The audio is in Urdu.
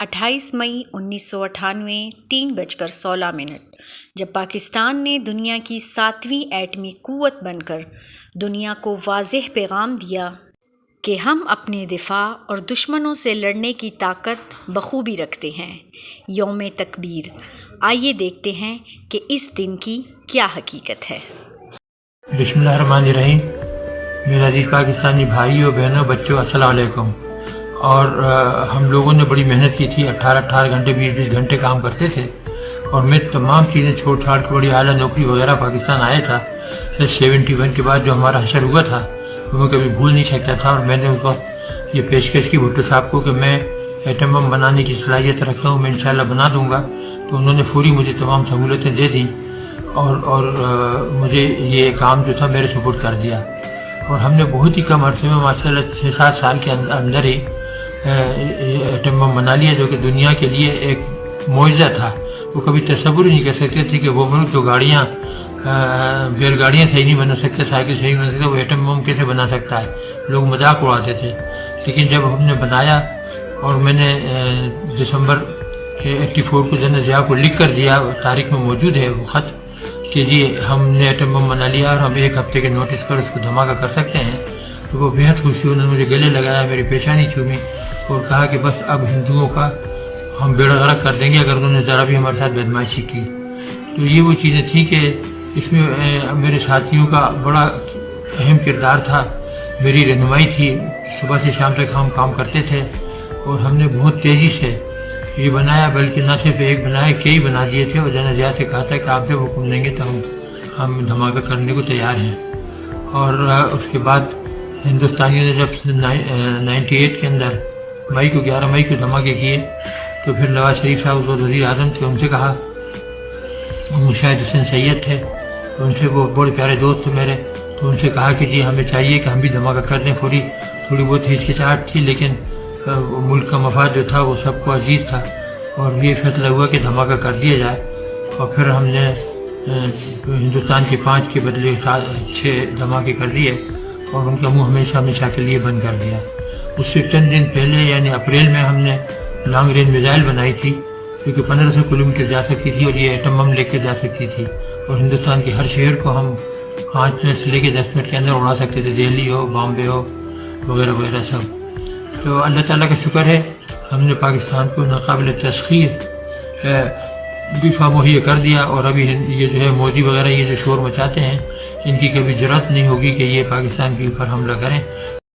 28 مئی 1998 3:16 جب پاکستان نے دنیا کی 7ویں ایٹمی قوت بن کر دنیا کو واضح پیغام دیا کہ ہم اپنے دفاع اور دشمنوں سے لڑنے کی طاقت بخوبی رکھتے ہیں۔ یوم تکبیر، آئیے دیکھتے ہیں کہ اس دن کی کیا حقیقت ہے۔ بسم اللہ الرحمن الرحیم۔ میرے عزیز پاکستانی بھائیوں بہنوں بچوں السلام علیکم۔ اور ہم لوگوں نے بڑی محنت کی تھی، 18 گھنٹے 20 گھنٹے کام کرتے تھے، اور میں تمام چیزیں چھوڑ چھاڑ کے بڑی اعلیٰ نوکری وغیرہ پاکستان آیا تھا۔ 71 کے بعد جو ہمارا حشر ہوا تھا وہ میں کبھی بھول نہیں سکتا تھا، اور میں نے اس وقت یہ پیشکش کی بھٹو صاحب کو کہ میں ایٹم بم بنانے کی صلاحیت رکھتا ہوں، میں انشاءاللہ بنا دوں گا۔ تو انہوں نے فوری مجھے تمام سہولتیں دے دیں اور مجھے یہ کام جو تھا میرے سپورٹ کر دیا، اور ہم نے بہت ہی کم عرصے میں ماشاءاللہ 6-7 سال کے اندر ہی ایٹم بم بنا لیا، جو کہ دنیا کے لیے ایک معجزہ تھا۔ وہ کبھی تصور ہی نہیں کر سکتے تھے کہ وہ ملک جو گاڑیاں بیل گاڑیاں صحیح نہیں بنا سکتے، سائیکل صحیح نہیں بنا سکتے، وہ ایٹم بم کیسے بنا سکتا ہے؟ لوگ مذاق اڑاتے تھے۔ لیکن جب ہم نے بنایا اور میں نے دسمبر 84 کو جنرل ضیاء کو لکھ کر دیا، تاریخ میں موجود ہے وہ خط کہ جی ہم نے ایٹم بم بنا لیا اور ہم 1 ہفتے کے نوٹس پر اس کو دھماکہ کر سکتے ہیں، تو وہ بےحد خوشی، انہوں نے مجھے گلے لگایا، میری پیشانی چھومی اور کہا کہ بس اب ہندوؤں کا ہم بیڑا غرق کر دیں گے اگر انہوں نے ذرا بھی ہمارے ساتھ بدمعاشی کی۔ تو یہ وہ چیزیں تھیں کہ اس میں میرے ساتھیوں کا بڑا اہم کردار تھا، میری رہنمائی تھی، صبح سے شام تک ہم کام کرتے تھے، اور ہم نے بہت تیزی سے یہ بنایا، بلکہ نہ صرف ایک بنایا، کئی بنا دیے تھے، اور جنرل ضیاء سے کہا تھا کہ آپ جب حکم دیں گے تو ہم دھماکہ کرنے کو تیار ہیں۔ اور اس کے بعد ہندوستانیوں نے جب 98 کے اندر 11 مئی کو دھماکے کیے، تو پھر نواز شریف صاحب اس وقت وزیر اعظم تھے، ان سے کہا، مشاہد حسین سید تھے، ان سے وہ بڑے پیارے دوست تھے میرے، تو ان سے کہا کہ جی ہمیں چاہیے کہ ہم بھی دھماکہ کر دیں۔ تھوڑی بہت ہچکچاہٹ تھی، لیکن ملک کا مفاد جو تھا وہ سب کو عزیز تھا، اور یہ فیصلہ ہوا کہ دھماکہ کر دیا جائے۔ اور پھر ہم نے ہندوستان کے 5 کے بدلے 6 دھماکے کر دیے، اور ان کا منہ ہمیشہ کے لیے بند کر دیا۔ اس سے چند دن پہلے یعنی اپریل میں ہم نے لانگ رینج میزائل بنائی تھی، جو کہ 1500 کلومیٹر جا سکتی تھی، اور یہ ایٹم بم لے کے جا سکتی تھی، اور ہندوستان کے ہر شہر کو ہم 5 منٹ سے لے کے 10 منٹ کے اندر اڑا سکتے تھے، دہلی ہو، بامبے ہو، وغیرہ وغیرہ سب۔ تو اللہ تعالیٰ کا شکر ہے، ہم نے پاکستان کو ناقابل تسخیر دفاع مہیا کر دیا، اور ابھی یہ جو ہے مودی وغیرہ یہ جو شور مچاتے ہیں، ان کی کبھی جرات نہیں ہوگی کہ یہ پاکستان کے اوپر حملہ کریں،